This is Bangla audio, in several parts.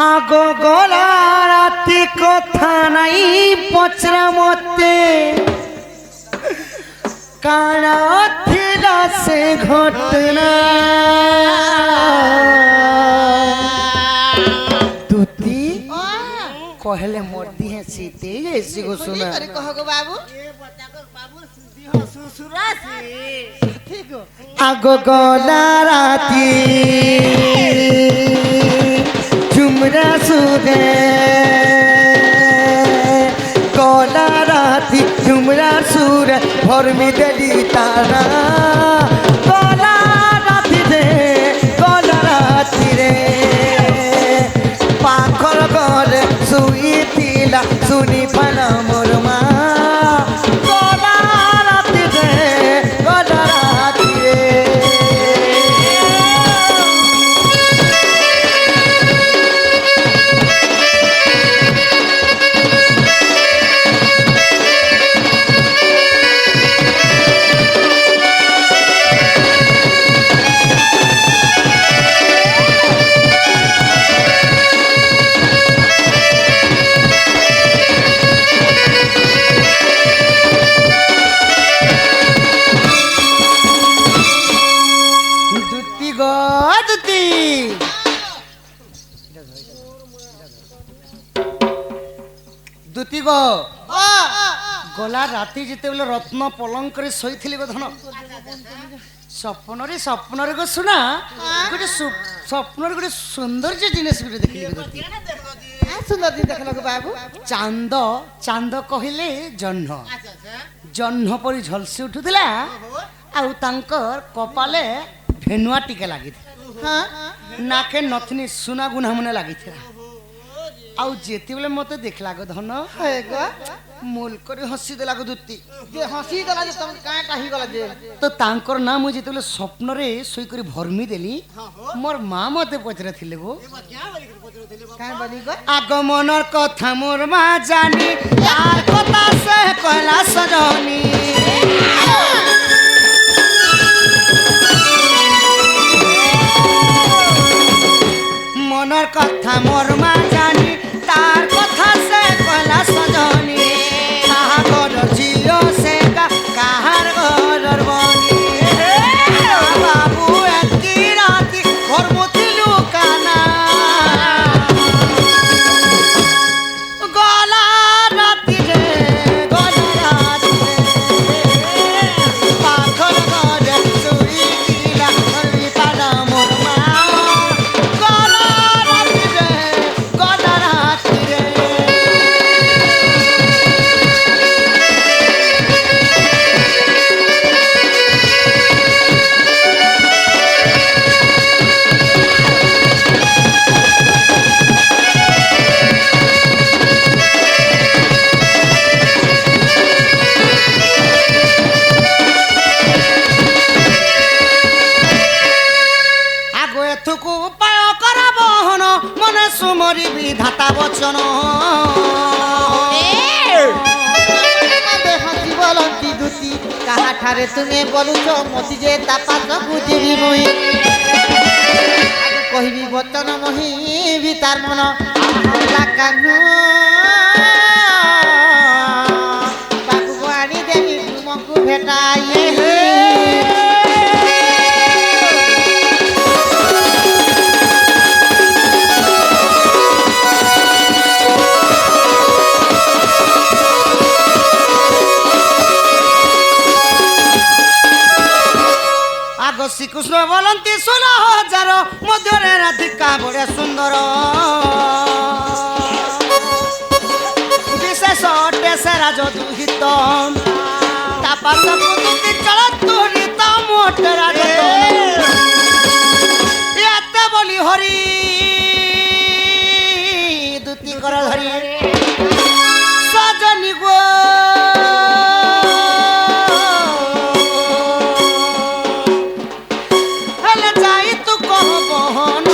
আগো গলা রাতি কথা নাই পচরা মতে কানা ছিল সে ঘটনা তুতি কহলে মর্দি হ্যাঁ শীতে এসি গো শোনা কহ গো বাবু আগো গলা রাতি ঝুমরা সুরে গলা রাতি ঝুমরা সুরে ভরমি দেলি তারা গলা রাতি রে গলা রাতি রে পাখর ঘরে শুইতিলা শুনি পালা মোর মা গলা রাতি রে গলা রাতি রে দুতি গো গলা রাতি যেতেবেলে রত্ন পলঙ্করে শোইଥିଲି গো ধন স্বপ্নরে গো শুনা গোটে স্বপ্নরে গোটে সৌন্দর্য জিনিস গোটে দেখিলি গো দুতি সুন্দর দিন দেখল গো বাবু চাঁদ চাঁদ কহিলে জহ্ন জহ্ন পরি ঝলসি উঠুଥିଲା ଆଉ ତାଙ୍କର କପାଳେ ଭେନୁଆ ଟିକେ ଲାଗିଥିଲା ନାକେ ନଥିନି ସୁନା ଗୁନା ମନେ ଲାଗିଥିଲା ଆଉ ଯେତେବେଳେ ମତେ ଦେଖିଲା ଗো ଧନ ମୁଲ କରି ହସି ଦେଲା ଗো ଦୁତି ଯେ ହସି ଦେଲା ଯେ ତମ କାଁ କାହି ଗଲା ଯେ ତ ତାଙ୍କର ନାଁ ମୁଁ ଯେତେବେଳେ ସ୍ୱପ୍ନରେ ଶୋଇ କରି ଭରମି ଦେଲି ମୋର ମା ମତେ ପଚରା ଥିଲେ ଗো କାଁ ବଲି ଗো আগমনের কথা মোর মা জানি তার কথা সে কয়লা সজনী মনের কথা মোর মা জানি তার কথা সে কয়লা সজনী কাহার জিও সে কাহার ঘর বনি বাবু একই রাতি ঘরমতি লুকানা গলা রাতি রে গলা রাতি পাখর ঘরে চুরি দিলা ধরবি পালা মোর মা গলা রাতি রে গলা রাতি রে আগো এথুকু উপায় করা বহন মনে সুমরি বিধাতা বচন হসি বলন্তি দুতি কাহা ঠারে তুমি বলুছ মতি যে তাপাস বুঝিবি মুই কহিবি বচন মহি ভিতার মন লাগানু পাখু আনি দেবি তুমକୁ ভেটাই আগ শ্রীকৃষ্ণ বলন্তি 16,000 মধ্যরে রাধিকা বড় সুন্দর বিশেষ টেসেরা যদুহিত তাপাস কুদুতি চল তুহিত মোটরা এতে বলি হরি দুতি কর ধরি সজনি গো হেলে যাই তু কহ বহন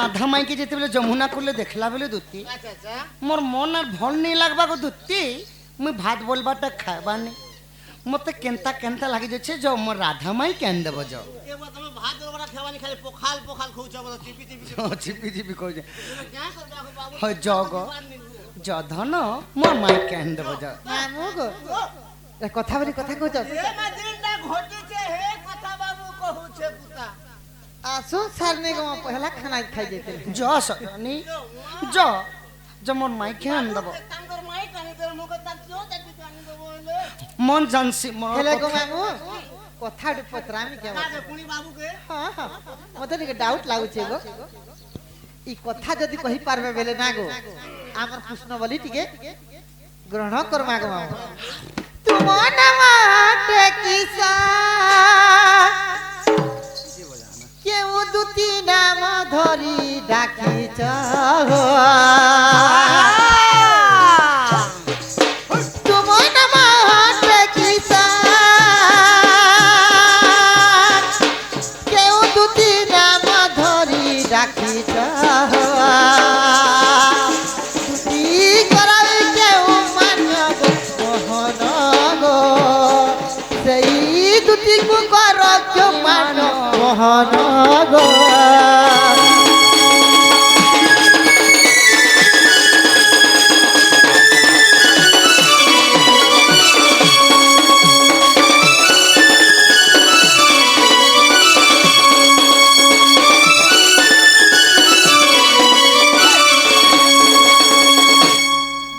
রাধা মাইকে যেতেবেলে যমুনা করলে দেখলা বেলে দুতি আচ্ছা আচ্ছা মোর মন আর ভল নেই লাগবা গো দুতি মুই ভাত বলবাটা খাইবা নেই মতে কেনতা কেনতা লাগি যাচ্ছে যে মোর রাধা মাই কেন দেব যাও এবার তুমি ভাত বড় খাওয়ানি খালি পখাল পখাল খুঁজছ বলো চিপি চিপি চিপি চিপি কইছে क्या करबे आखो बाबू হয় জগ যধন মোর মাই কেন দেব যাও মামু গো এ কথা বলি কথা কইছ ए मदिनटा घटिছে হে কথা বাবু কহুছে পুতা আসো সার নে গো পহলা খানা খাই যেতে জ সনি জ জ মোর মাই কেন দেব তাঙ্গর মাই কানি তোর মুখ তাক চো তাক কানি দেবো হলো মন জানছি মোর হেলে গো কথা- মামু কথা পত্রামি কে না পুনি বাবু কে হ্যাঁ হ্যাঁ মতে ଟିକେ ডাউট লাগুছে গো ই কথা যদি কহি পারবে বেলে না গো আমার কৃষ্ণ বলি ଟିକେ গ্রহণ করমা গো মামু তুম নামাতে কিসা কেউ দুটি নাম ধরি ডাকিছ তুম নামাতে কিসা কেউ দুটি নাম ধরি ডাকিছ দুটি করাবে কেউ মানব মোহন গো সেই দুটি কর কেউ মান মোহন গো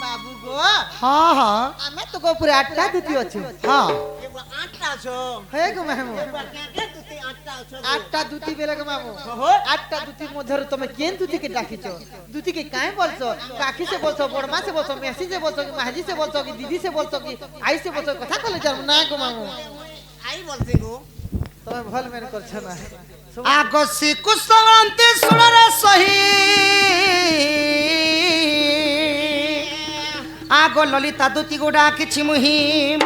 বাবু গো হ্যাঁ হ্যাঁ আমি তো গো পুরে 8টা দুটি অছু হ্যাঁ এবার আটটা আছো হে গো মামু এবার কে কে তুই আটটা আছো 8টা দুটি বেলে গো মামু 8টা দুটি মধ্যে তুমি কেন দুটিকে ডাকিছ দুটিকে কাই বলছো কাকি সে বলছো বড়মা সে বলছো মেসি সে বলছো কি মাঝি সে বলছো কি দিদি সে বলছো কি আই সে বলছো কথা কলে জানো না গো মামু আই বলছি গো তুমি ভাল মেন করছো না আগ শ্রীকৃষ্ণান্তি শুণরে সহি আগ ললিতা দুতি গোড়া কিছু মুহিম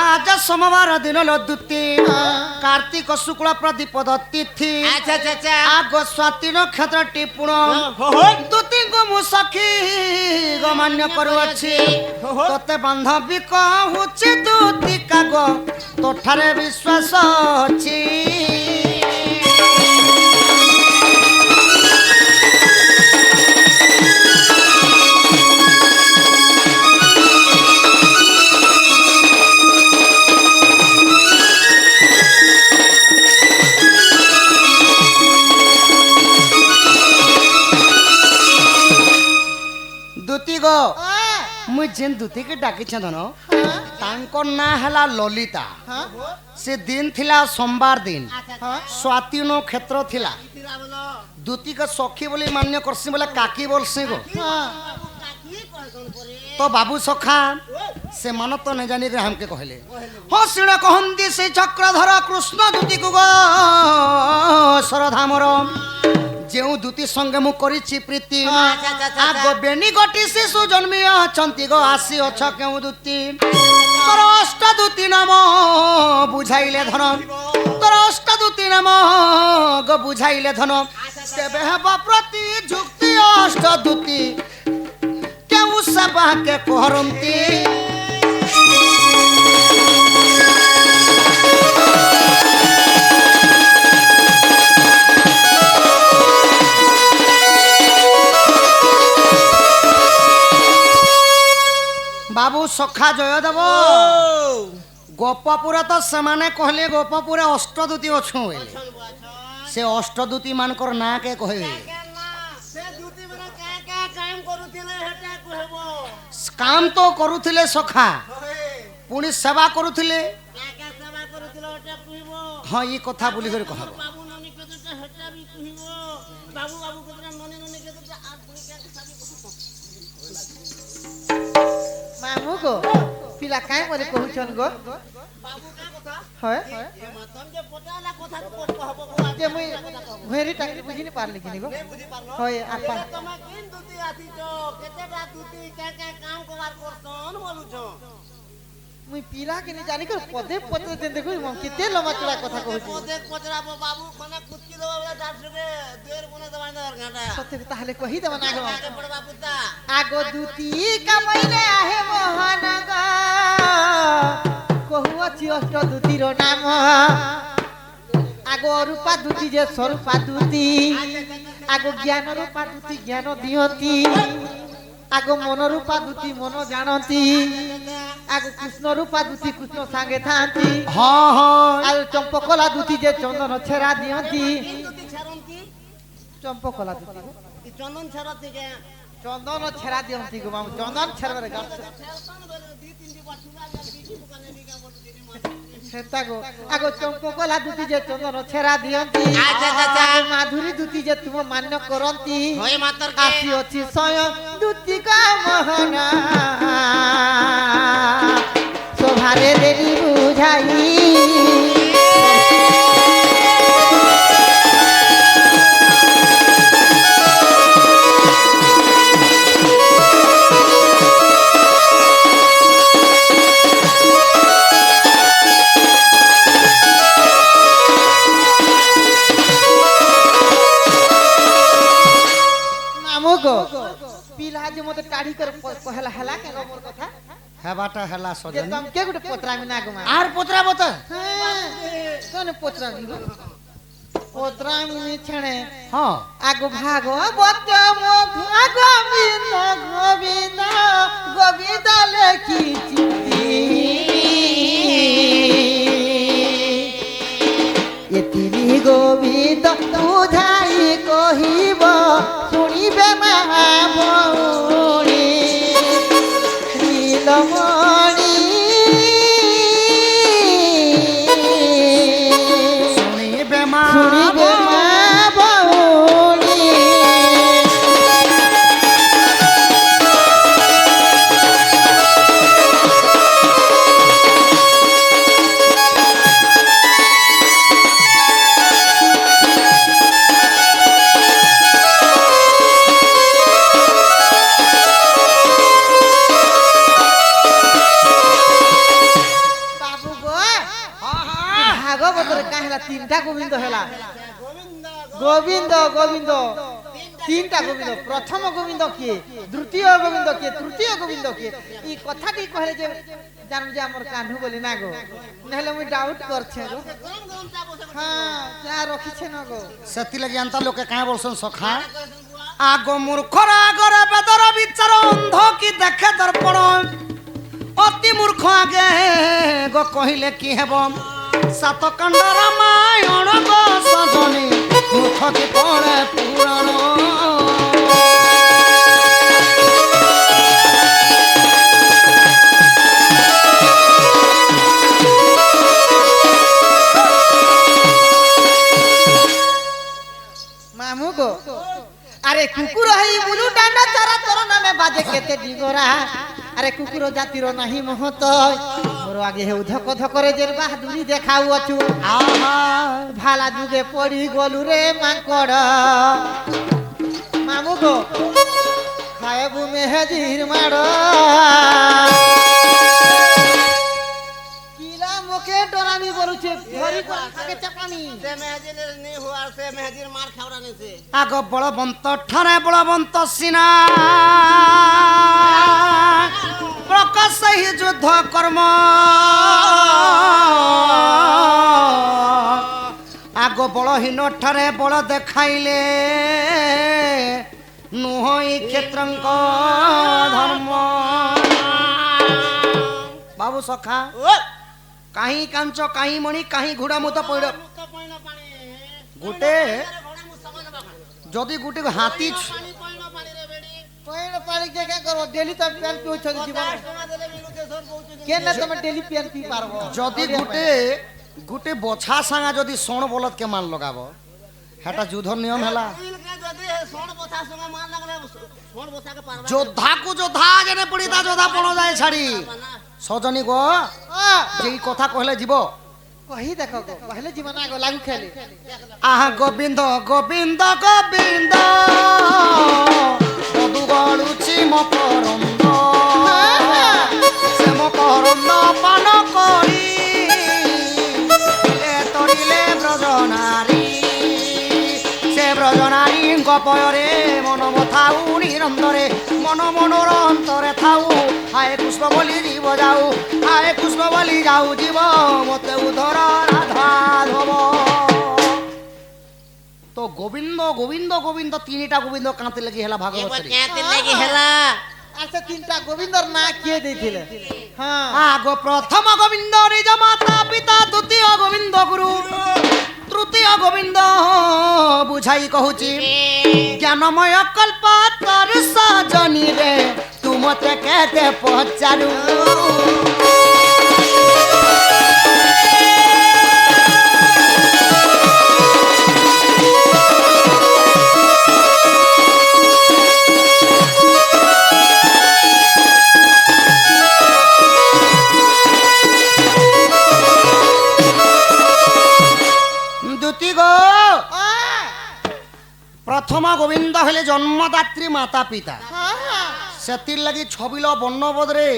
আজ সোমবার দিন লদুতি কার্তিক শুক্ল প্রদীপদ তিথি আচ্ছা আচ্ছা আচ্ছা আগ স্বাতি নক্ষত্রটি পুণ দুতিଙ୍କୁ ମୁଁ ସଖୀ ଗମାନ୍ୟ କରୁଅଛି ତୋତେ ବାନ୍ଧବୀ କହୁଛି ଦୁତି କାଗ ତୋଠାରେ ବିଶ୍ୱାସ ଅଛି ଦୁତି ଗୋ ମୁଇଁ ଯେନ୍ ଦୁତିକେ ଡାକିଛେ ଧନ ତାଙ୍କର ନାଁ ହେଲା ଲଲିତା ସେ ଦିନ ଥିଲା ସୋମବାର ଦିନ ସ୍ୱାତି ନକ୍ଷତ୍ର ଥିଲା তিরা বলো ଦୁତିକେ ସଖୀ ବୋଲି ମାନ୍ୟ କରସି ବୋଲେ କାକି ବୋଲସି ଗୋ কাকি কয়জন পরে তো বাবু সখা ସେମାନେ ତ ନେ ଜାନି ଆମକେ କହିଲେ ହଁ ସିଣା କହନ୍ତି ସେ ଚକ୍ରଧର କୃଷ୍ଣ ଦୁତିକୁ ଗୋ ସରଧାମର ଯେଉଁ ଦୁତି ସଙ୍ଗେ ମୁଁ କରିଛି ପ୍ରୀତି ଆଗ ବେନି ଗୋଟି ଶିଶୁ ଜନ୍ମି ଅଛନ୍ତି ଗୋ ଆସି ଅଛ କେଉଁ ଦୁତି ତୋର ଅଷ୍ଟ ଦୁତି ନାମ ବୁଝାଇଲେ ଧନ ତୋର ଅଷ୍ଟ ଦୁତି ନାମ ଗୋ ବୁଝାଇଲେ ଧନ ତେବେ ହେବ ପ୍ରତି ଯୁକ୍ତି ଅଷ୍ଟ ଦୁତି କେଉଁ ସେବାକେ କରନ୍ତି বাবু সখা জয়দেব গোপপুরে তো সেমানে কহলে গোপপুরে অষ্টদূতি অছু বলে সে অষ্টদূতি মানকর না কে কহে সে দুটি মানে কা কা কাম করুতিলে হেটা কহব কাম তো করুଥିଲେ সখা পুনি সেবা করুଥିଲେ কা কা সেবা করুতিলে হেটা কইব হ্যাঁ এই কথা বলি করে কহব বাবু ননি কতটা হেটা বি কইব বাবু বাবু কতটা ননি ননি কতটা আর পুনি কা সাবি মামু গো পিলা কাই মরে কহুছন গো বাবু কা কথা হয় এ মাতম যে পটালা কথা তো কহব যে মুই ঘেরি টাকি বুঝিনি পারলি কিনি গো বুঝি পারলো হয় আপা তুমি কিন দুটি আছিছ কেতেটা দুটি কা কা কাম করার করছন বলুছ মুই পিলা কে নি জানি কর পদে পত্রে দেন দেখো মম কেতে লম্বা চড়া কথা কইছি পদে পচরাবো বাবু কোনা কুচকি দেবো বলে তার সঙ্গে দুয়ের কোনে দেওয়া দেওয়ার ঘাটা সত্যি তাহলে কহি দেব না গো আগে পড়বা পুতা আগো দুতি কামাইলে আহে মহানগ কহু অছি অষ্ট দুতির নাম আগো রূপা দুতি যে স্বরূপা দুতি আগো জ্ঞান রূপা দুতি জ্ঞান দিয়তি আগো মন রূপা দুতি মন জানতি আগো কৃষ্ণ রূপা দুতি কৃষ্ণ সাঙ্গে থাନ୍ତି হ্যাঁ হ্যাঁ আর চম্পকলা দুতি যে চন্দন ছেড়া দিয়তি কিন্তু ছাড়ন্তি চম্পকলা দুতি এই চন্দন ছাড়া থেকে চন্দন ছেড়া দিয়তি গো মামু চন্দন ছেড়বারে গাছ ছাড়তাম বলে দুই তিনটি বাছুরা আর বিচি দোকানে নিয়ে বলে দিদি মা সেটা গো আগো চম্পকলা দুতি যে চন্দন ছেড়া দিয়ନ୍ତି আচ্ছা, আচ্ছা। আগো মাধুরী দুতি যে তুম মান্য করନ୍ତି হই মাতর আসি অছি স্বয়ং দুতি কা মোহন শোভারে দেবী বুঝাই মামু গো পিলা যে মতে টাড়ি করে কহেলা হেলা কেন মোর কথা হেবাটা হেলা যে সজনী তম কে গুটে পত্রামি না গো মা আর পচরাবো তো হ্যাঁ কোন পত্রামি গো পত্রামি নি ছাড়ে হ্যাঁ আগো ভাগবত মধু গোবিন্দ গোবিন্দ গোবিন্দ লেখিছি এতিনি গোবিন্দ বুঝাই কহিব শুনিবে মা ভৌণী নীলমণি শুনিবে মা শুনিবে মা ভৌণী বাবু গো ভাগবতরে কাহিলা তিনটা গোবিন্দ হেলা গোবিন্দ গোবিন্দ তিনটা গোবিন্দ প্রথম গোবিন্দ কিয়ে দ্বিতীয় গোবিন্দ কিয়ে তৃতীয় গোবিন্দ কিয়ে এই কথাটি কহে যে জানো যে আমার কান্ধু বলি না গো নহলে মুই ডাউট করছে গো গরম গরম চা বসে হ্যাঁ যা রখিছে না গো ସେଥିଲାଗି ଏନ୍ତା ଲୋକେ କାଁ ବୋଲସନ୍ ସଖା ଆଗ ମୂର୍ଖର ଆଗରେ ବେଦର ବିଚାର ଅନ୍ଧ କି ଦେଖେ ଦର୍ପଣ ଅତି ମୂର୍ଖ ଆଗେ ଗ କହିଲେ କି ହେବ ସାତ କାଣ୍ଡ ରାମାୟଣ ଗ ସଜନୀ ମୂର୍ଖ କି ପଡ଼େ ପୁରାଣ মামু গো আরে কুকুর হই বুলু ডান্ডা চারা তোর নামে বাজে কেতে ডিগরা আরে কুকুর জাতির নাহি মহত মোর আগে হেউ ধক ধকরে জের বাহাদুরি দেখাউ অছু আহা ভালা যুগে পড়ি গলু রে মাকড় মামু গো খায়বু মেহেজির মাড় কিলা মুখে ডরামি বলুছে ধরি করে থাকে চাপামি সে মেহাজিনের নি হওয়ার সে মেহাজির মার খাওয়া নিছে আগ বলবন্ত ঠারে বলবন্ত সিনা প্রকাশ হি যুদ্ধ কর্ম আগ বলহীন ঠারে বল দেখাইলে নুহই ক্ষেত্রঙ্ক ধর্ম বাবু সখা ও কাহি কাঞ্চ কাহি মণি কাহি ঘোড়া মতো পড়ে মুক্ত পয়না পানি গোটে ঘোড়া মু সমান বাবা যদি গোটে হাতি পানি পয়না পানি রে বেডি পয়ণ পানি কে কে করব ডেলি তো প্যান পিউছ জীবন 10 টাকা দেলে মিলুতে সর পৌঁছে কেন তুমি ডেলি প্যান পি পারবো যদি গোটে গোটে বছা সাঙা যদি সোণ বলদ কে মান লগাব হেটা যুদ্ধর নিয়ম হেলা ইলকে যদি সোণ বথা সঙ্গে মার লাগলে সোণ বথাকে পারবা যোদ্ধাকু যোদ্ধা জেনে পড়ি তা যোদ্ধা পণ যায় ছাড়ি না সজনী গো যেই কথা কহলে জীব কহি দেখো গো পহলে জীবন আগো লাগু খেলে আহা গোবিন্দ গোবিন্দ গোবিন্দ মধু গড়ুছি মকরন্দ সে মকর অরণ্য পান করি তরিলে ব্রজনারী সে ব্রজনারী গপয়রে মন মথাউ নিরন্তরে মন মনোর অন্তরে থাউ হায় পুষ্প বলি জীব যাও হায় পুষ্প বলি যাও জীব মতে উধর রাধা ধব তো গোবিন্দ গোবিন্দ গোবিন্দ তিনটা গোবিন্দ কাঁতে লাগি হেলা ভাগবত কেতে লাগি হেলা আচ্ছা তিনটা গোবিন্দর না কে দিয়েছিলে হ্যাঁ আগ প্রথম গোবিন্দ নিজ মাতা পিতা দ্বিতীয় গোবিন্দ গুরু তৃতীয় গোবিন্দ বুঝাই কহুছি জ্ঞানময় কল্প তর সজনী রে তু মতে কেতে পচারু প্রথম গোবিন্দ হলে জন্মদাত্রী মাতা পিতা সেতির লাগি ছবিল বর্ণবোধরে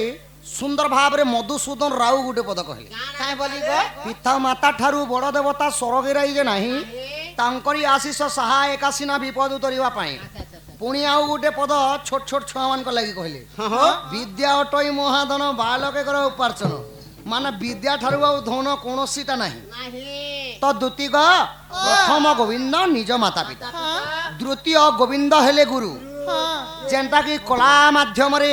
সুন্দর ভাবে মধুসূদন রাউ গুটে পদ কহিলে কাই বলি গো পিতা মাতা ঠারু বড় দেবতা স্বর্গেরাই যে ନାହିଁ ତାଙ୍କରି ଆଶିଷ ସାହା ଏକାଶୀନା ବିପଦ ଉତରିବା ପାଇଁ ପୁଣି ଆଉ ଗୋଟେ ପଦ ଛୋଟ ଛୋଟ ଛୁଆମାନଙ୍କ ଲାଗି କହିଲେ ବିଦ୍ୟା ଅଟଇ ମହାଧନ ବାଲକେକର ଉପାର୍ଜନ ମାନେ ବିଦ୍ୟା ଠାରୁ ଆଉ ଧନ କୌଣସିଟା ନାହିଁ ତ ଦ୍ୱିତୀୟ ପ୍ରଥମ ଗୋବିନ୍ଦ ନିଜ ମାତା ପିତା ଦ୍ୱିତୀୟ ଗୋବିନ୍ଦ ହେଲେ ଗୁରୁ ଯେନ୍ଟା କି କଳା ମାଧ୍ୟମରେ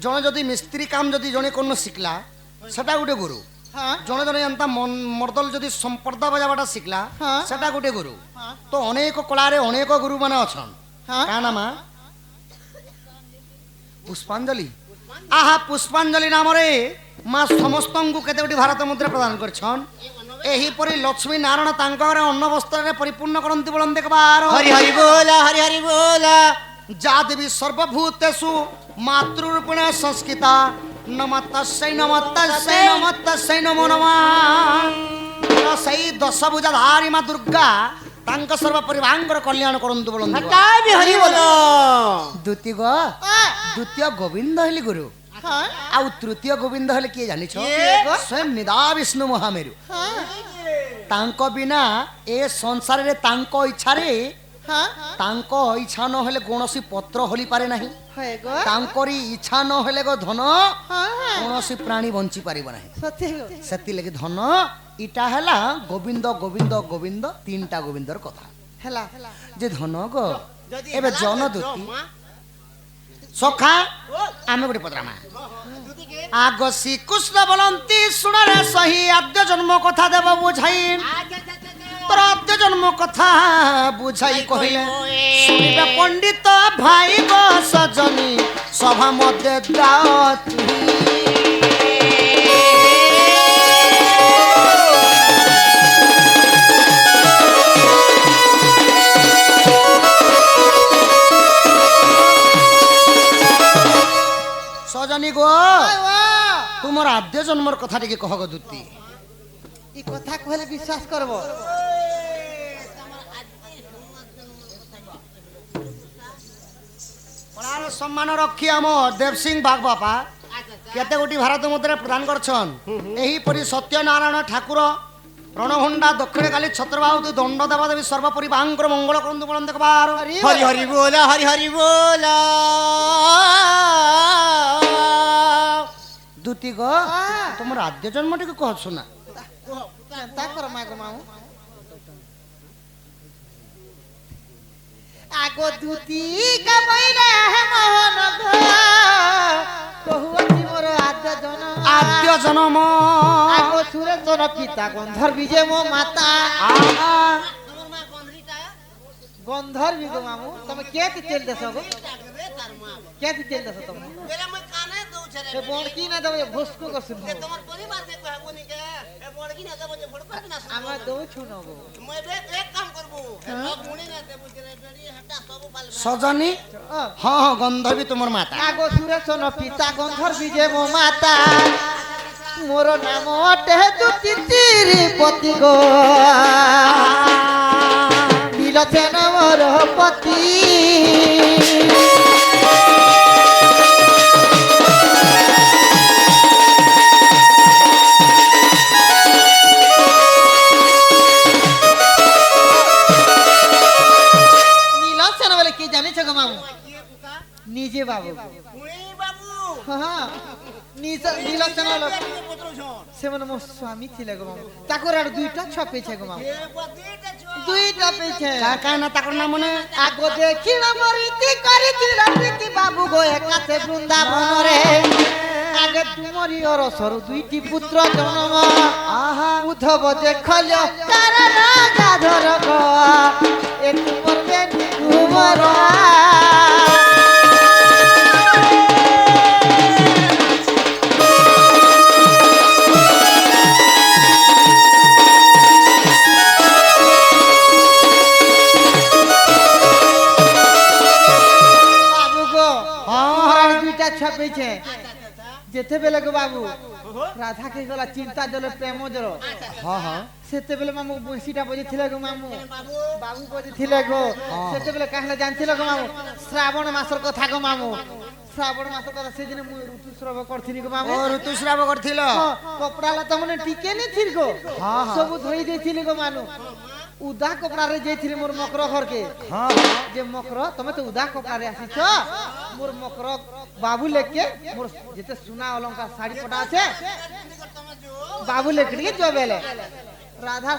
ଜଣେ ଯଦି ମିସ୍ତ୍ରୀ କାମ ଯଦି ଜଣେ କୋନ ଶିଖିଲା ସେଟା ଗୋଟେ ଗୁରୁ ଜଣେ ଜଣେ ଏନ୍ତା ମର୍ଦଲ ଯଦି ସମ୍ପର୍ଦ୍ଦା ବଜାବାଟା ଶିଖିଲା ସେଟା ଗୋଟେ ଗୁରୁ ତ ଅନେକ କଳାରେ ଅନେକ ଗୁରୁ ମାନେ ଅଛନ୍ କାଁ ନାମା ପୁଷ୍ପାଞ୍ଜଳି ଆହା ପୁଷ୍ପାଞ୍ଜଳି ନାମରେ ମା ସମସ୍ତଙ୍କୁ କେତେ ଗୋଟି ଭାରତ ମୁଦ୍ରା ପ୍ରଦାନ କରିଛନ୍ ଏହିପରି ଲକ୍ଷ୍ମୀ ନାରାୟଣ ତାଙ୍କ ଘରେ ଅନ୍ନ ବସ୍ତ୍ରରେ ପରିପୂର୍ଣ୍ଣ କରନ୍ତି ବୋଲନ୍ତି ଦେଖବାର ହରି ହରି ବୋଲ ହରି ହରି ବୋଲ যা দেবী সর্বভূতেষু মাতৃরূপেণ সংস্কৃতা নমস্তস্যৈ নমস্তস্যৈ নমস্তস্যৈ নমো নমঃ সেই দশভুজাধারী মা দুর্গা তাঙ্ক সর্ব পরিবাঙ্গর কল্যাণ করন্তু বলন্তু হরি হরি ବୋଲ দ্বিতীয় গোবিন্দ হলি গুরু ଆଉ ତୃତୀୟ ଗୋବିନ୍ଦ ହେଲେ କିଏ ଜାଣିଛ ସ୍ୱୟଂ ନିଦା ବିଷ୍ଣୁ ମହାମେରୁ ତାଙ୍କ ବିନା ଏ ସଂସାରରେ ତାଙ୍କ ଇଚ୍ଛାରେ ତାଙ୍କ ଇଚ୍ଛା ନହେଲେ କୌଣସି ପତ୍ର ହଲି ପାରେ ନାହିଁ ତାଙ୍କରି ଇଚ୍ଛା ନହେଲେ ଗୋ ଧନ କୌଣସି ପ୍ରାଣୀ ବଞ୍ଚି ପାରିବ ନାହିଁ ସେଥିଲାଗି ଧନ ଇଟା ହେଲା ଗୋବିନ୍ଦ ଗୋବିନ୍ଦ ଗୋବିନ୍ଦ ତିନିଟା ଗୋବିନ୍ଦର କଥା ହେଲା ଯେ ଧନ ଗୋ ଏବେ ଜନଦୂତି ସଖା ଆମେ ଗୋଟେ ପଦରାମା ଆଗ ଶ୍ରୀକୃଷ୍ଣ ବୋଲନ୍ତି ଶୁଣରେ ସହି ଆଦ୍ୟ ଜନ୍ମ କଥା ଦେବ ବୁଝାଇ ତୋର ଆଦ୍ୟ ଜନ୍ମ କଥା ବୁଝାଇ କହିଲେ ଶୁଣିବେ ପଣ୍ଡିତ ଭାଇ ଗୋ ସଜନୀ ସଭା ମଧ୍ୟରେ ଦାଓ সজনী গো তোমার আদ্য জন্মর কথা টিকে কহ গো দুতি এই কথা কইলে বিশ্বাস করব পড়ার সম্মান রক্ষী আম দেব সিং বাগ বাপা কেতে গোটি ভারত মুদ্রা প্রদান করছন এহিপরি সত্যনারায়ণ ঠাকুর রণভণ্ডা দক্ষিণে কালী ছত্রবাহুতি দণ্ড দেবা দেবী সর্বপরি বাঙ্কর মঙ্গল করন্তু বলন দেখবার হরি হরি ବୋଲ হরি হরি ବୋଲ দুতি গো তোমার আদ্য জন্ম টিকে কহ শোনা চিন্তা কর মাগো মাও আগো দুতি কবইলে মোহন গো কহুতি মোর আদ্য জন্ম আগো সুরেশ্বর পিতা গন্ধর্বী যে মো মাতা গন্ধর্বী গো মামু তুমি কেতে তেল দেছ গো কেতে তেল দেছ তুমি এ বড়কি না দেব ভুসকু করছিস তোমার পরিবার দেখো হবনি কে এ বড়কি না দেব যে ভোট করবি না আমরা দৌ ছুনো গো মই এক কাম করব লোক মুনি না দেব যে বেড়ি হাটা সব পাল সজনী হ্যাঁ হ্যাঁ গন্ধর্বী তোমার মাতা আগো সুরেশ্বর পিতা গন্ধর্বী যে মো মাতা মোর নাম অটে দুতি তিরিপতি গো নীলচেন মোর পতি নীলোচন লোক ଟିକେ ପତ୍ରଉଛନ୍। ସେମାନେ ମୋ ସ୍ୱାମୀ ଥିଲେ ଗো ମାମୁ ତାଙ୍କର ଆଡୁ ଦୁଇଟା ଛୁଆ ପେଇছে ଗো ମାମୁ ଏ ବୁଆ ଦିଟା ଛୁଆ। ଦୁଇଟା ପେଇছে କାହିଁ ନା ତାଙ୍କର ନାମ ନେ আগ দেখিল মরিতি করিছিল প্রীতি বাবু গো একাছে বৃন্দাবনরে আগে তুমরি অরসরু দুইটি পুত্র জন্ম আহা উদ্ধব দেখল কারণ গাধর গো এ তুমর বেনি তুমরা বাবু গো আমার দুইটা ছাপেছে যেতেবেলে গো বাবু রাধা কে গলা চিন্তা জল প্রেম জল ହଁ ହଁ সেতেবেলে মামু বংশীটা বজেছিল গো মামু বাবু বাবু বজেছিল গো সেতেবেলে কাহলে জানছিল গো মামু শ্রাবণ মাসর কথা গো মামু শ্রাবণ মাসর কথা সেদিন মু ঋতুস্রাব করছিনি গো মামু ଓ ଋତୁସ୍ରାବ କରିଥିଲ কপড়া লতা মানে টিকে নি থির গো হ্যাঁ, হ্যাঁ। সবু ধই দেইছিলি গো মানু উদা কপড়ারে যাইছিলি মোর মকর ঘরকে ହଁ ହଁ যে মকর তুমি তো উদা কপড়ারে আসিছ মোর মকর বাবু লেকে মোর যেতে সোনা অলংকার শাড়ি পটা আছে বাবু লেকে টিকে জবেলে রাধা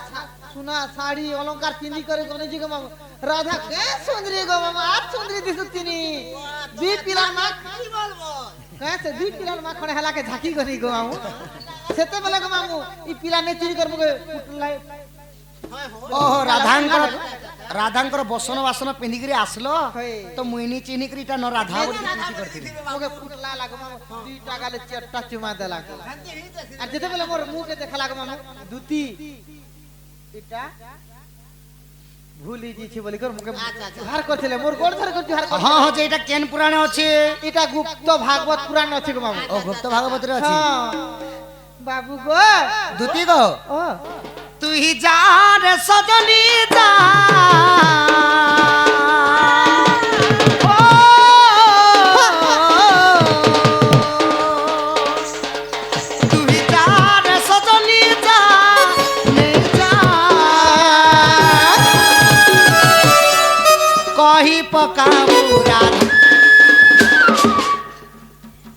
সোনা শাড়ি অলংকার পিন্ধি করে গণেজি গো মামু রাধা কে সুন্দরী গো মামু আর সুন্দরী দিছু তিনি দুই পিলা মা কি বলবো? কাছে দুই পিলার মা খড়ে হেলাকে ঝাঁকি গনি গো মামু সেতে বেলে গো মামু ই পিলা নে চুরি করবো গো পুটলাই ଓହୋ ରାଧାଙ୍କର ବସନ ବାସନ ପିନ୍ଧିକିରି ଆସିଲ ହଏ। ତ ମୁଇନି ଚିହ୍ନିକିରି ଇଟା ନ ରାଧା ବୋଲି ପ୍ରୀତି କରିଥିଲି মোকে ফুটলা লাগো মামু দুইটা গালে চারটা চুমা দেলা আর যেতে বেলে মোর মুখে দেখা লাগো মামু দুতি এটা ভুলি দিছি বলি কর মুকে ধার করছিলে মোর গোড় ধরে করছি ধার ହଁ ହଁ ଯେ ଏଇଟା କେନ୍ ପୁରାଣ ଅଛି এটা গুপ্ত ভাগবত পুরাণ ଅଛି গো মামু ଓ ଗୁପ୍ତ ଭାଗବତରେ ଅଛି হ্যাঁ। বাবু গো ଦୁତି ଗୋ ও তুই যা রে সজনী যা ও, তুই যা রে সজনী যা নে যা কহি পকাবু রাধা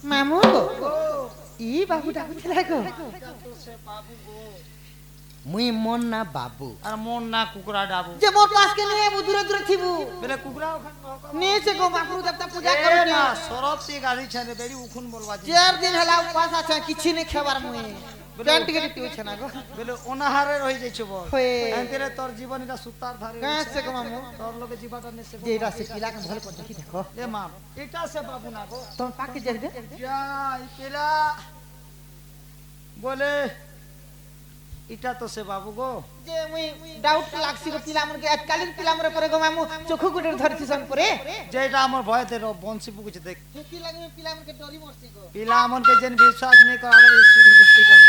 মামু ই বাবু ডাকুছিলে গো মুই মন না বাবু আর মন না কুকুরা ডাবু যে মোর পাশকে নিয়ে দূরে দূরে থিবু বেলে কুকুরা নিয়েছে গো বাপুর দেবতা পূজা এ করে না না সরব তে গাড়ি ছাড়ে বেড়ি উখুন বলবা জি। 4 দিন হেলা উপাস আছে কিছু নেই খাবার মুই প্যান্ট কে টিটি হইছে না গো বেলে অনাহারে রই যাইছ বল হয়ে এনতেরে তোর জীবনটা সুতার ধারে কাছে গো মামু তোর লগে জীবনটা নেছে যে এটা সে পিলাকে ভাল করে দেখি দেখো এ মা এটা সে বাবু না গো তোম পাকে যাই দে যা ই পেলা বলে এটা তো সে বাবু গো যে মুই ডাউট লাগছি গো পিলা মনকে আজকালিন পিলা মরে পরে গো মামু চোখু গুড়ে ধরছি সন পরে যেটা আমার ভয়তে বংশী পুকুছে দেখ কি লাগে পিলা মনকে ডরি মরছি গো পিলা আমনকে যেন বিশ্বাস नहीं करावे ईश्वरी बस्ती कर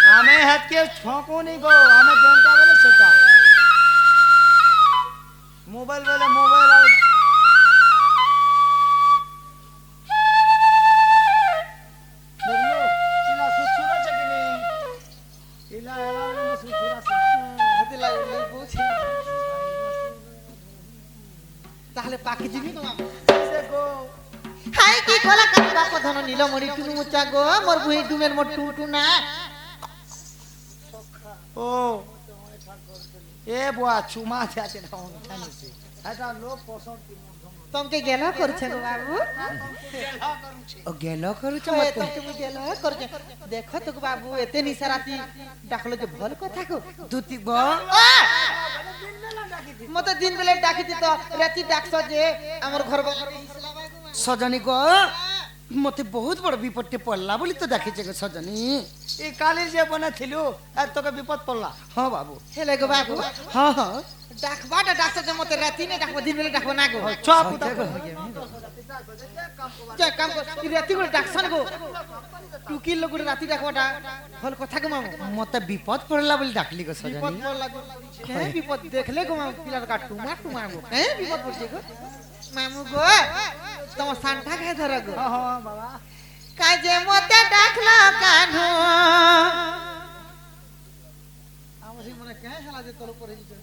हमें हट के छोको नहीं गो हमें जनता बोले सेका मोबाइल बोले मोबाइल और देखलो चिला सुसुरा चकनी इला एला में सुसुरा से হতে লাগে লই বুঝি তাহলে পাকে জিবি গো মামু से गो হাই কি কলা কাট বাপ ধন নীলমণি টুনু মুচা গো মোর বুই ডুমের মোর টুটু না ओ ए बुआ चुमा जाते ना उठाने से এটা লোক পছন্দ কি তোমকে গেল করছে গো বাবু ও গেল করুছ ওই মতে তোমকে মুই গেল করছে দেখো তো গো বাবু এতে নিসারাতি ডাকলো যে ভাল কথা গো দুতি গো মতে দিন বেলে ডাকিতি তো রাতি ডাকছ যে আমার ঘর বাবার সজনী গো মতে বহুত বড় বিপদে পড়লা বলি তো দেখিছে গো সজনী এই কালি যে বনে থিলু আর তোকে বিপদ পড়লা হ্যাঁ বাবু হেলে গো বাবু হ্যাঁ হ্যাঁ ডাকবাটা ডাকছ যে মতে রাতি নে ডাকবো দিন বেলে ডাকবো না গো চপ যে কাম কর ই রাতি করে ডাকছন গো টুকিল লোক রাতি ডাকবাটা ভাল কথা গো মামু মতে বিপদ পড়লা বলি ডাকলি গো বিপদ সজনী পড়লা গো হ্যাঁ বিপদ দেখলে গো মামু পিলার কা টুমা টুমা গো হ্যাঁ বিপদ পড়ছে গো মামু গো তোমার সান্টা খাই ধর গো হ্যাঁ হ্যাঁ বাবা কাজে মতে ডাকলা কানু আমাদের মনে কে হেলা যে তোর উপরে দিতে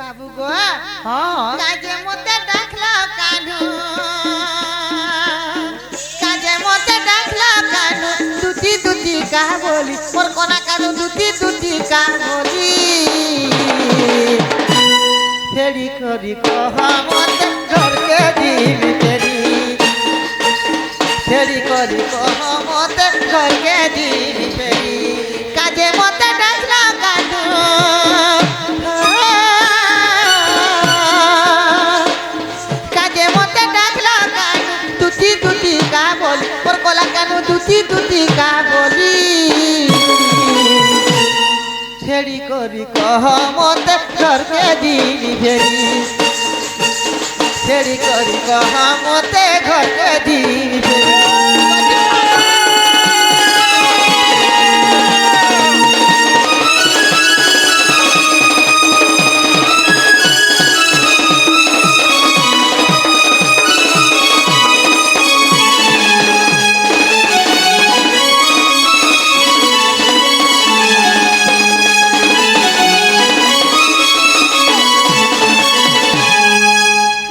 বাবু গো হ্যাঁ কাজে মতে ডাকলা কানু কাজে মতে ডাকলা কানু দুটি দুটি কাহা বলি মোর কোনা কানু দুটি দুটি কাহা বলি ফেরি করি কহ মতে ঘরকে দিবি ফেরি ফেরি করি কহ মতে ঘরকে দিবি ফেরি কাজে মতে ডাকলা কানু কাজে মতে ডাকলা কানু দুটি দুটি কা বলি মোর কলা কানু দুটি দুটি কা বলি ফেরি করি কহ মতে ঘরকে দিবি ফেরি ফেরি করি কহ মতে ঘরকে দিবি ফেরি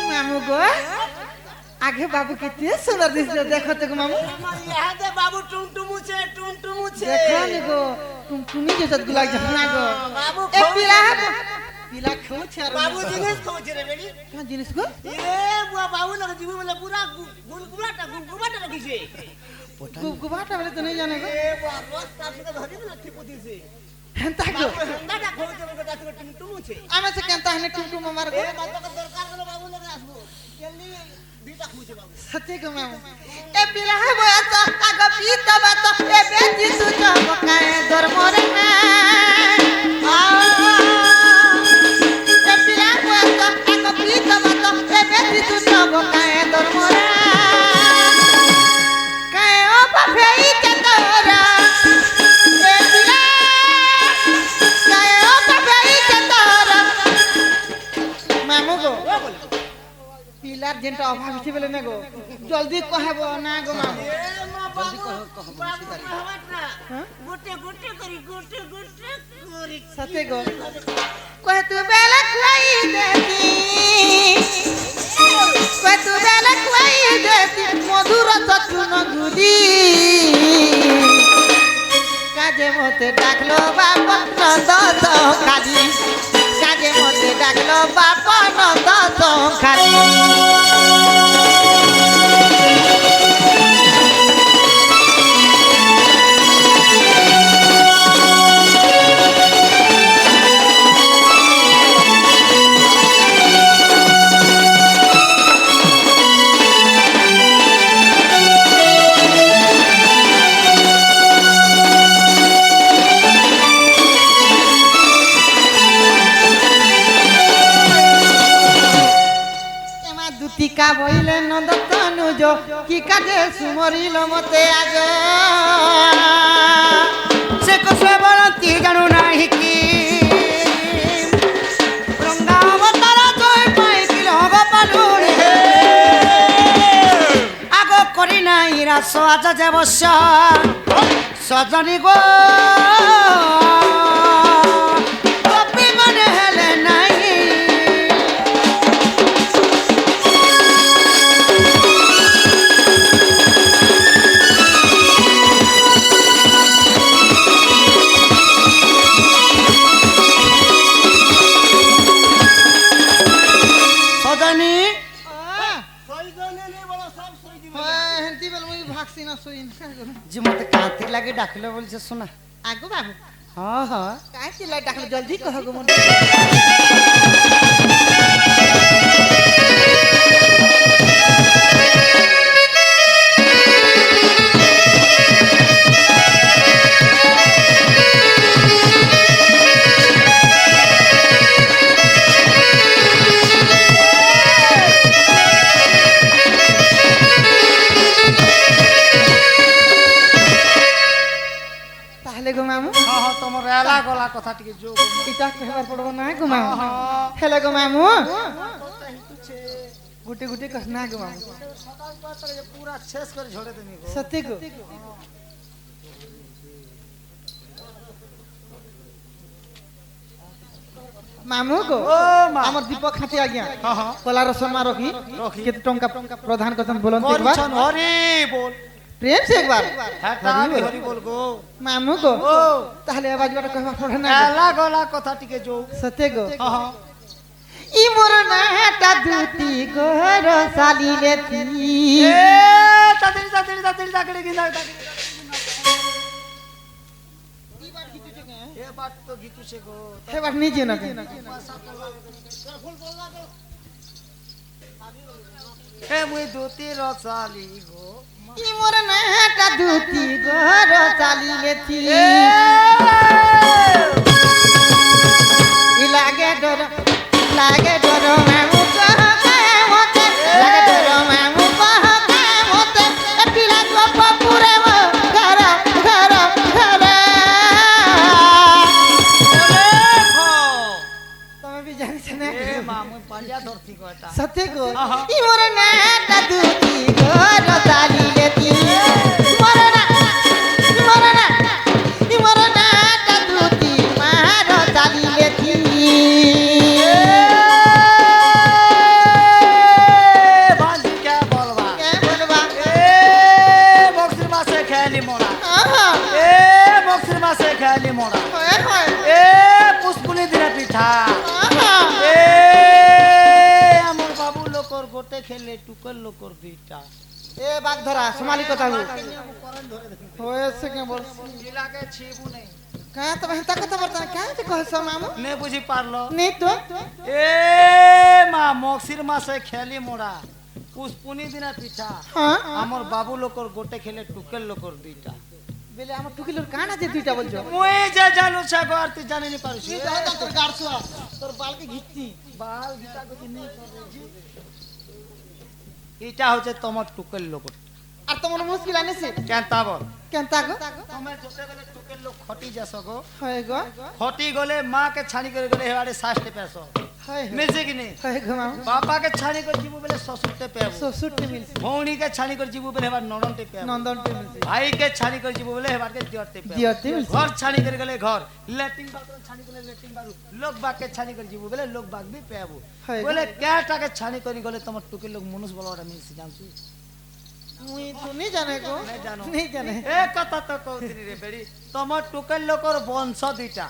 মামু গো আগে বাবু কেতে সুন্দর দিছিল দেখো তো গো মামু ইহাতে বাবু টুমটুমুছে দেখো নি গো তুমি যে সত গুলা যাও না গো বাবু এ পিলা পিলা খাউছে আর বাবু জিনিস খাওছে রে বেলি কোন জিনিস গো এ বুয়া বাবু লগে জীবু বলে পুরা গুলগুলাটা রাখিছে গুবাটা বলে তো নেই জানে গো এ বুয়া রস তার সঙ্গে ধরি না ঠিক দিছে হেনতা গো দাদা খাওছে বলে দাদা টুমটুমুছে আমি সে কেনতা হনে টুমটুম মার গো এ বাবা দরকার হলো বাবু লগে আসবো জলদি দুইটা খাওছে বাবু সত্যি গো মামু এ পিলা বয়স আগ পিত বাত এ বেটি তু জব কায় দর মরে না এ পিলা বয়স আগ পিত বাত এ বেটি তু জব কায় দর মরে কায় ও বাফেই কে তোরা এ পিলা কায় ও বাফেই কে তোরা মামু গো পিলার যেটা অভাব হচ্ছে বলে না গো জলদি কহব না গো মামু এ মা বাবু বাবু হওয়াত না হ্যাঁ গুটে করি সতে গো কহে তু বেলা খুয়াই দেতি কহে তু বেলা খুয়াই দেতি মধুর চতুন গুলি কাজে মতে ডাকলো বাপ নন্দ তো খালি কাজে মতে ডাকলো বাপ নন্দ তো খালি টিকা বইলে নন্দ তনুজ কি কাজে সুমরিল মতে আজ সে কসে বলতি জানু নাহি কি রঙ্গা অবতার জয় পাই কিল হব পালুনি হে আগ করি নাই রাস আজ যে বস সজনী গো কপি মনে হেলে নাই সজনী হেন্তি বেল মুই ভাগছি না সই যে মতে কাঁতি লাগে ডাকলে বলছে শোনা আগো বাবু হ্যাঁ হ্যাঁ কাই চিল্লাই ডাকলে জলদি কহ গো মন তাহলে গো মামু হ্যাঁ হ্যাঁ তোমার এলা গলা কথা টিকে যোগ এটা কহবার পড়ব না গো মামু হেলে গো মামু গুটে গুটে কহ না গো মামু পুরা শেষ করে ঝড়ে দেনি গো সত্যি গো মামু গো ও মা আমার দীপক খাতি আজ্ঞা হ্যাঁ হ্যাঁ কলা রসন রখি রখি। কেতে টঙ্কা প্রদান করছেন বলুন তো একবার করিছন হরি বল প্রেম সে একবার হ্যাঁ তামি হরি বল গো মামু গো ও তাহলে আবার বাটা কহবা পড়ে না এলা গলা কথা টিকে যো সতে গো হ্যাঁ হ্যাঁ ই মোর নাটা দুটি গর সালিলে তি এ তাড়াতাড়ি তাড়াতাড়ি তাড়াতাড়ি তাড়াতাড়ি গিনা তাড়াতাড়ি এ বাট তো গিতুছে গো এবার নিজে না এ মুই দুতি রসালি গো ই মোর নাটা দুটি গর সালিলে তি এ ই লাগে ডর মামু কহ কে মতে লাগে ডর মামু কহ কে মতে এ পিলা গপ পুরে মো ঘর ঘর ঘর তুমি भी জানিছ না এ মা মুই পাঞ্জা ধরতি গো এটা সতে গো আহা। ই মোর নাটা দুটি গর সালিলে তি মোর নাটা দুটি মার সালিলে তি ভাঞ্জি কে বলবা কে বলবা এ বক্সির মাসে খেলি মোড়া আহা এ বক্সির মাসে খেলি মোড়া হয় হয় এ পুষ্পুনি দিনে পিঠা আহা এ আমার বাবু লোকর গোটে খেলে টুকর লোকর দুইটা এ বাগ ধরা সোমালি কথা হয়েছে কে বল জিলাকে ছিবু নেই কা তো হেতা কথা বলতা কা তে কহছ মামু নে বুঝি পারলো নি তো এ মা মক্সির মাসে খেলি মোড়া পুষ্পুনি দিনে পিঠা হ্যাঁ আমার বাবু লোকর গোটে খেলে টুকর লোকর দুইটা বেলে আমার টুকিলুর কান আছে দুইটা বলছো মুই যে জানু ছাগো আর তুই জানি নি পারিস তুই দাও তোর গাড়ছো তোর বালকে ঘিচ্ছি বাল গীতা কো নেই এটা হচ্ছে তোমার টুকের লোক আর তোমার মুশকিল আনেছে কেন তা বল কেন তাগো তুমি যেতে গেলে টুকের লোক খটি যাস গো হয় গো খটি গলে মা কে ছানি করে গলে হেবারে 60 পেছো হয় মিলছে কি নেই হয় গো মামু বাবা কে ছানি করে জীবু বেলে 60 পেবো 66 মিলছে ভৌणी के छानी कर जीबू बेले हेबार नननटे पेबो নন্দন তে মিলছে भाई के छानी कर जीबू बेले हेबार के दियरते पेबो दियरते मिलছে घर छानी कर गले घर लेटिंग बाथरूम छानी कर लेटिंग बाथरूम लोग बाग के छानी कर जीबू बेले लोग बाग भी पेबो হয় গো। बोले क्याटा के छानी करी गले तमर टुके लोग मनुष बलवाटा मिलছে जानछु মুই তো নি জানে গো नहीं जानो নি জানে এ কথা তো কৌতিনি রে বেড়ি তোমার টুকের লোকর বংশ দুইটা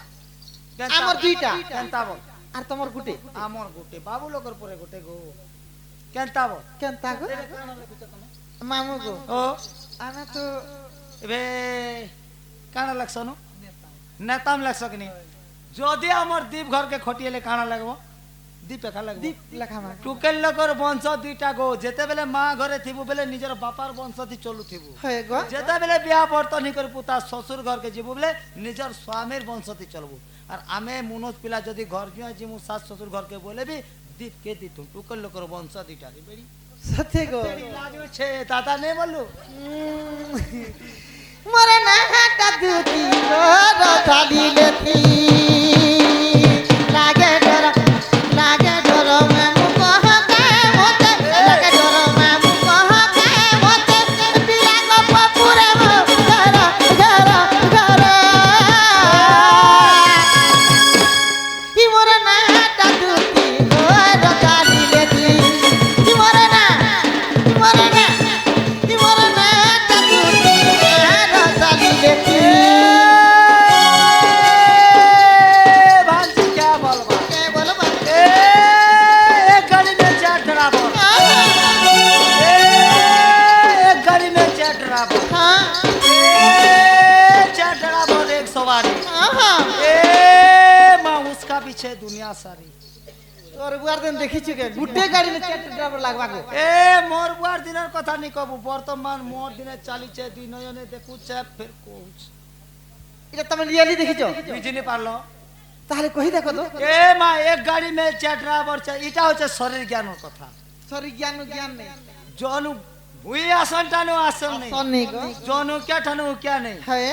আমার দুইটা। কেনতা বল আর তোমার গুটে আমার গোটে বাবু লোকর পরে গোটে গো কেনতা বল কেন তাগো মামু গো ও আনা তো এবে কানা লাগছ নো নেতাম লাগছ কিনি যদি আমার দ্বীপ ঘরকে খটিয়েলে কানা লাগবো দ্বীপে খা লাগবো দীপ লেখা মা টুকের লোকর বংশ দুইটা গো যেতে বেলে মা ঘরে থিবু বেলে নিজের বাপার বংশ থি চলু থিবু হয় গো যেতে বেলে বিয়া বর্তনী করে পুতা শ্বশুর ঘরকে যাবো বলে নিজের স্বামীর বংশতি চলবো আর আমি মনোজ পিলা যদি ঘর গিয়ে যিমু শাশ শ্বশুর ঘরকে বলেবি দীপকে দিতু টুকের লোকের বংশ দুইটা রে বেড়ি সত্যি গো লাগছে দাদা নেই বললু মরে না হাটা দুটি গো চালিলে তি লাগে ডর মামু কহ কে মতে লাগে ডর মামু কহ কে মতে পিলা গপ পুরে মো ঘর ঘর ঘর ই মরে না হাটা দুটি গো চালিলে তি ই মরে না হাটা দুটি গো চালিলে তি भांजी क्या बोलबा কে বলো বা ए एक गाड़ी में चार ड्राइवर एक गाड़ी में चार ड्राइवर হ্যাঁ चार ड्राइवर एक सवारी আহা ए माँ उसका पीछे दुनिया सारी তোর বুয়ার দিন দেখিছু কে গুটে গাড়ি মে চারটে ড্রাইভার লাগবা গো এ মোর বুয়ার দিনের কথা নি কবু বর্তমান মোর দিনে চালিছে দুই নয়নে দেখুছে ফের কৌছ এটা তুমি রিয়েলি দেখিছো বুঝিনি পারলো তাহলে কই দেখো তো এ মা এক গাড়ি মে চার ড্রাইভার এটা হচ্ছে শরীর জ্ঞানের কথা সরি জ্ঞান নেই জনু ভুই আসনটানো আসন নেই সন্নি গো জনু কে ঠানু কে নেই হ্যাঁ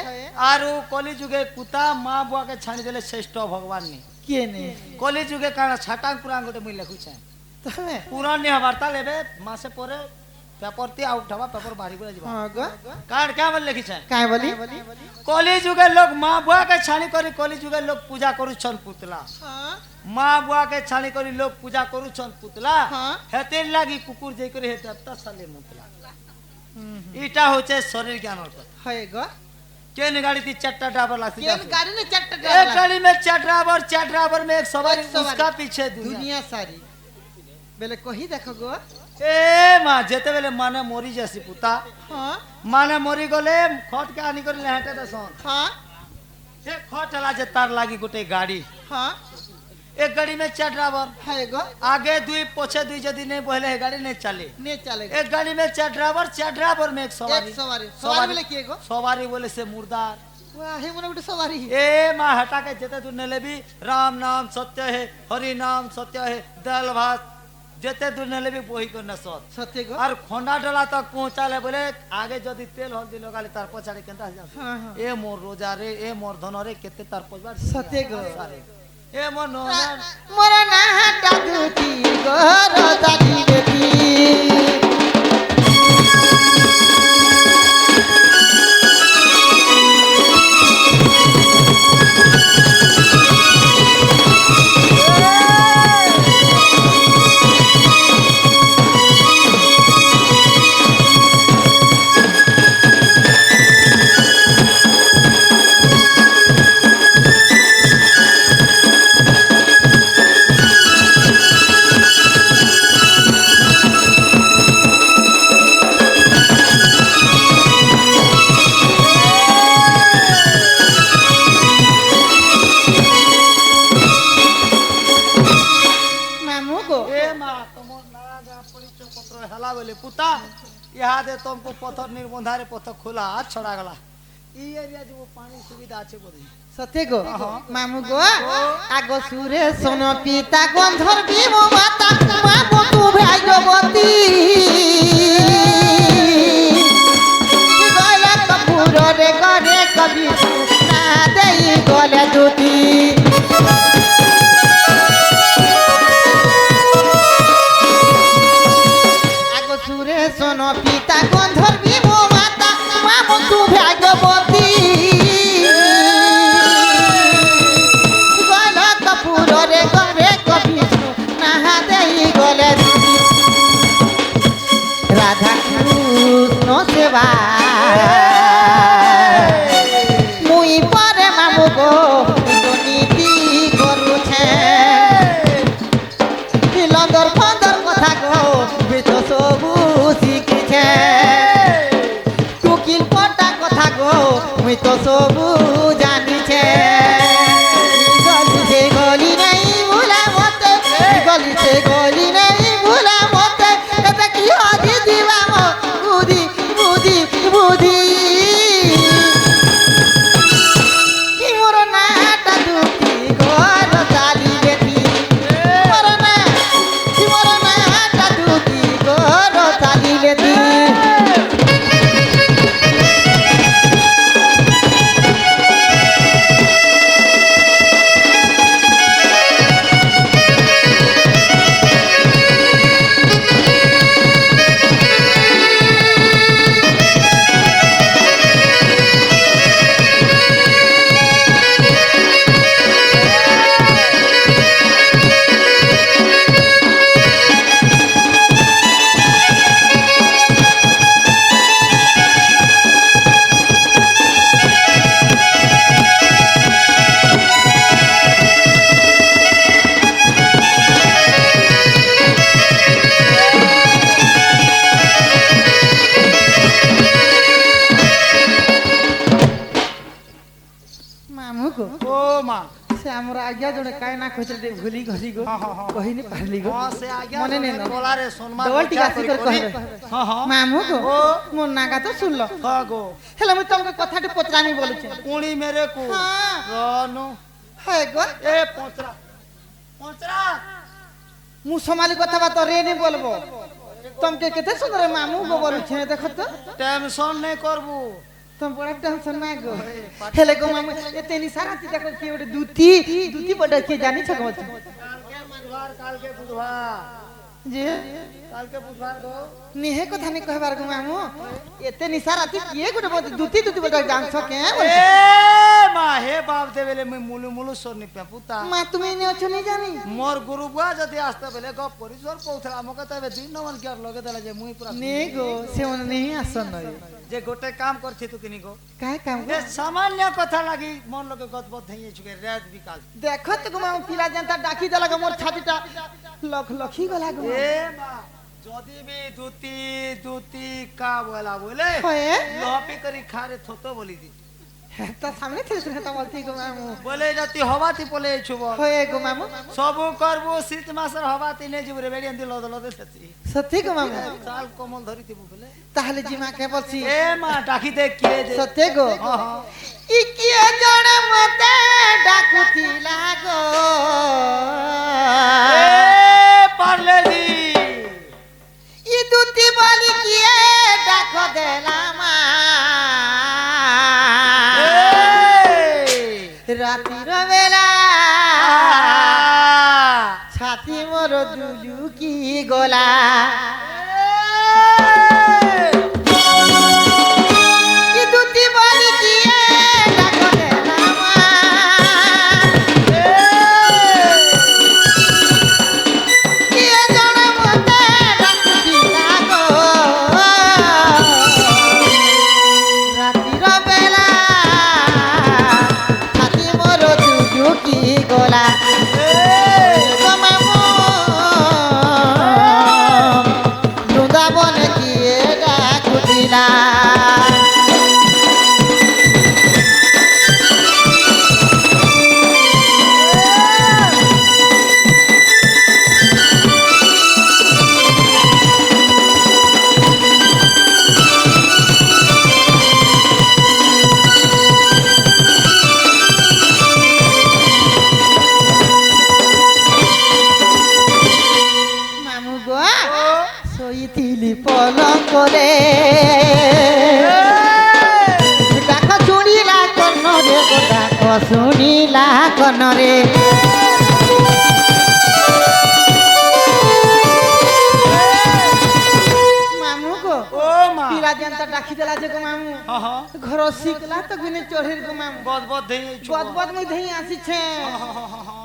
আর কলি যুগে কুতা মা বুয়াকে ছাড়ি দেলে শ্রেষ্ঠ ভগবান নেই কে নেই কলি যুগে কারণ ছাটাং পুরাং গোটে মুই লেখুছে তবে পুরাণ নি হবার তাহলে এবে মাসে পরে পেপার তে আউ উঠাবা পেপার বাড়ি করে যাবা हां गो কার্ড কে বল লিখিছে काय बोली কলি যুগে লোক মা বুয়া কে ছানি করে কলি যুগে লোক পূজা করুছন পুতলা हां মা বুয়া কে ছানি করে লোক পূজা করুছন পুতলা হ্যাঁ। হেতে লাগি কুকুর যাই করে হেতে তা সালে মুতলা এটা হচ্ছে শরীর জ্ঞানের কথা है गो केन गाड़ी थी चारटा ड्राइवर लासी केन गाड़ी ने चट्टा एक ड्राइवर गाड़ी में चार ड्राइवर में एक सवारी एक सवारी। उसका पीछे दुनिया दुनिया सारी बेले कही देखो गो ए मां जेते बेले माने मोरी जैसी पुता हां माने मोरी गले खट के आनी कर लेहटे दसन हां से खट हला जे तार लागी गोटे गाड़ी हां एक गाड़ी में चार ड्राइवर है गो आगे दुई पीछे दुई यदि नहीं बहले गाड़ी नहीं चले ने चलेगा एक गाड़ी में चार ड्राइवर में एक सवारी एक सवारी सवारी बोले किए गो सवारी बोले से मुर्दार वाह हे मोने गुटे सवारी ए माँ हटा के जेते तू ने लेबी राम नाम सत्य है हरि नाम सत्य है दल भात जेते तू ने लेबी वही को न सत सत्य गो और खोंडा डला तक पहुंचा ले बोले आगे जदी तेल हल्दी लगाले तार पछाड़ी केंता जा हां हां ए मोर रोजा रे ए मोर धन रे केते तार पछबार सत्य गो ए मोर नो मोर ना हटा दूती गो रोजाली बेटी मामू गो ए माँ तुमर ना जा परिचय पत्र हला बोले पुता यहाँ दे तुमको पत्थर निर्बंधारे पत्थर खुला छड़ा गला ई एरिया जो पानी सुविधा আছে बोली सत्य गो मामू गो आगो सुरे सोन पिता गंधर भीमो माता मामू तू भाग्यवती गले कपूर रे करे कवि ना देई गले दूती आगो सुरे सोन पिता गंधर भीमो माता मामू तू भाग्यवती गले कपूर रे करे कवि ना देई गले दूती राधा कृष्ण सेवा मुई परे मामू गो নীতি করুছে লন্দর ফন্দর কথা গো বেতো সবু শিখিছে টুকিল পটা কথা গো মুই তো সবু জানিছে গলি সে গলি নাই ভুলা মতে গলি সে গলি নাই ভুলা মতে এটা কি হদি দিবা মো বুদ্ধি বুদ্ধি বুদ্ধি কি মোর নাটা দুটি ঘর চালি বেটি মোর না কি মোর নাটা দুটি ঘর চালি বেটি मामू को ओ माँ से हमर आज्ञा जोड़े काय ना खोचल दे भूली घसी गो हाँ, हाँ, हाँ। कहि नहीं पारली गो हाँ से आ गया मने नहीं ना बोला रे सोनमा डबल टिका सिकर कहबे हाँ हाँ मामू को ओ। मोर नागा तो सुन लो हाँ गो हेला मैं तुमको कथा पतरानी बोलु छे कुणी मेरे को हाँ। रानो है गो ए पोचरा पोचरा मु सोमाली कथा बात रे नहीं बोलबो तुमके केते सुंदर मामू गो बोलु छे देखो तो टेंशन नहीं करबू तुम बड़ा टेंशन ना गो हेले गो मामू एते नि सारा चीज को के ओडे दूती दूती बड़ा के जानी छको काल के बुधवार जी কালকে বুধবার গো নিহে কথা নি কহবার গো মামু এতে নিশা রাতি কিয়ে গুটে দুতি দুতি বলতে ডান্স কে এ মা হে বাপ দে বেলে মুই মুলু মুলু সরনি পে পুতা মা তুমি নে অছ নি জানি মোর গুরু বুয়া যদি আসতে বেলে গপ করি সর পৌঁছলা আমাকে তবে 2 নম্বর কি আর লগে দেলা যে মুই পুরা নে গো সে মনে নেই আসন নই যে গোটে কাম করছি তু কিনি গো কাই কাম এ সামান্য কথা লাগি মন লগে গদবদ হইয়ে চুকে রাত বিকাল দেখো তো গো মামু পিলা জানতা ডাকি দেলা গো মোর ছাতিটা লখ লখি গলা গো এ মা যদি বি দুতি দুতি কা বলা বলে হয়ে লপি করি খারে থতো বলি দি তা সামনে থেকে শুনে তা বলতি গো মামু বলে রাতি হবাতি বলে ছুব হয়ে গো মামু সবু করবো শীত মাসের হবাতি নে জীবরে বেড়িয়ে দিল লদে সেতি সত্যি গো মামু চাল কমল ধরি দিব বলে তাহলে জিমা কে বলছি এ মা ডাকি দে কে দে সত্যি গো ই কিয়ে জড়ে মতে ডাকুতিলা গো এ পারলে দি ই দুতি বলি কিয়ে ডাক দেলামা রাতির বেলা ছাতি মোর দুলু কি গলা ই দুতি বলি কিয়ে ডাক দেলামা কিয়ে জড়ে মতে ডাকুতিলা গো রাতির বেলা ছাতি মোর দুলু কি গলা বৃন্দাবন গিয়ে ডাকুতিলা মামু গো শোইଥିଲି পলঙ্করে ডাক শুনিলা কর্ণরে গো ডাক শুনিলা কর্ণরে মামু গো ও মা পিলা জানতা ডাকি দেলা যে গো মামু হ হ ঘর শিখলা তো গুনে চড়ের গো মামু গদবদ ধই ছুব গদবদ মই ধই আসিছে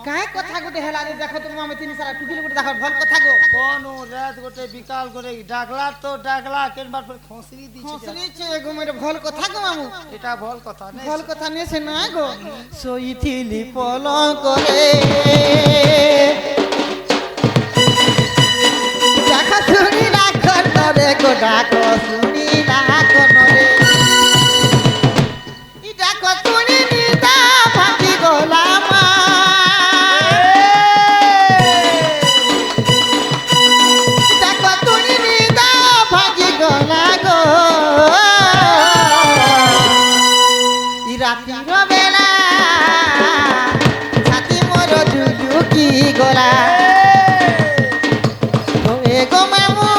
কাই কথা গুটে হেলা রে দেখো তো মামু তিন সারা টুকিল গুটে দেখো ভাল কথা গো কোন রাত গোটে বিকাল করে ডাকলা তো ডাকলা কেনবার পর খসরি দিছে খসরিছে গো মোর ভাল কথা গো মামু এটা ভল কথা নে ভাল কথা নিয়ে সে না গো শোইଥିଲି পলঙ্করে দেখা শুনিলা কর্ণরে গো ডাক শুনিলা কর্ণরে ই ডাক শুনি নিতা ভাঙি গলামা ডাক শুনি নিতা ভাঙি গলা গো ই রাতির বেলা ছাতি মোর ঝুলুকি গলা ওয়ে গো মামু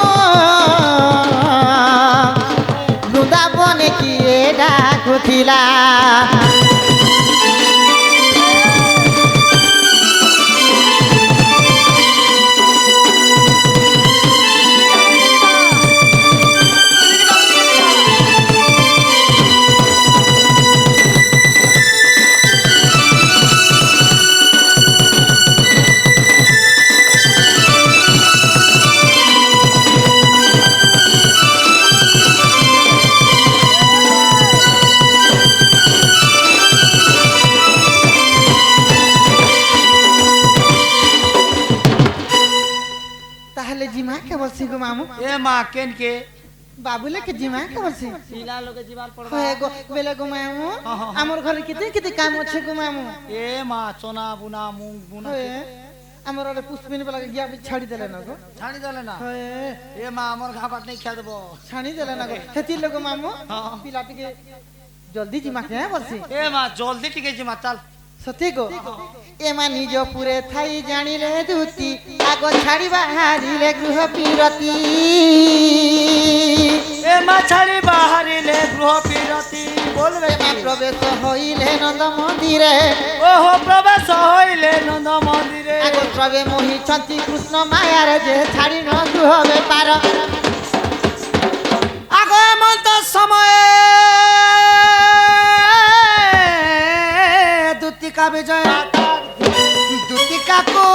বৃন্দাবন কিয়ে ডাকুতিলা তাহলে জিমা কে বলছি গো মামু এ মা কেন কে বাবুলে কে জিমা কে বলছি পিলা লোকে জীবার পড়বা হয়ে গো বেলে গো মামু আমার ঘরে কেতে কেতে কাম আছে গো মামু এ মা চনা বুনা মুং বুনা হয়ে আমার ওরে পুষ্পিন বেলা গিয়া ছাড়ি দেলে না গো ছানি দলে না হয়ে এ মা আমার ঘা পাট নাই খেয়া দেব ছাড়ি দেলে না গো হেতির লোক মামু হ্যাঁ। পিলাটিকে জলদি জিমা কে বলছি এ মা জলদি টিকে জিমা চাল সত্যি গো এমা নিজ পুরে থাই জানিলে দুতি আগ ছাড়িবা হারিলে গৃহ বিরতি এ মা ছাড়ি বাহারিলে গৃহ পিরত সতী বলবে মা প্রবেশ হইলে নন্দ মন্দিরে ওহো প্রবেশ হইলে নন্দ মন্দিরে আগ প্রবে মোহিছন্তি কৃষ্ণ মায়ার যে ছাড়ি নন্দু হবে পার আগমন্ত সময়ে দুতিকা বিজয় দুতিকাকু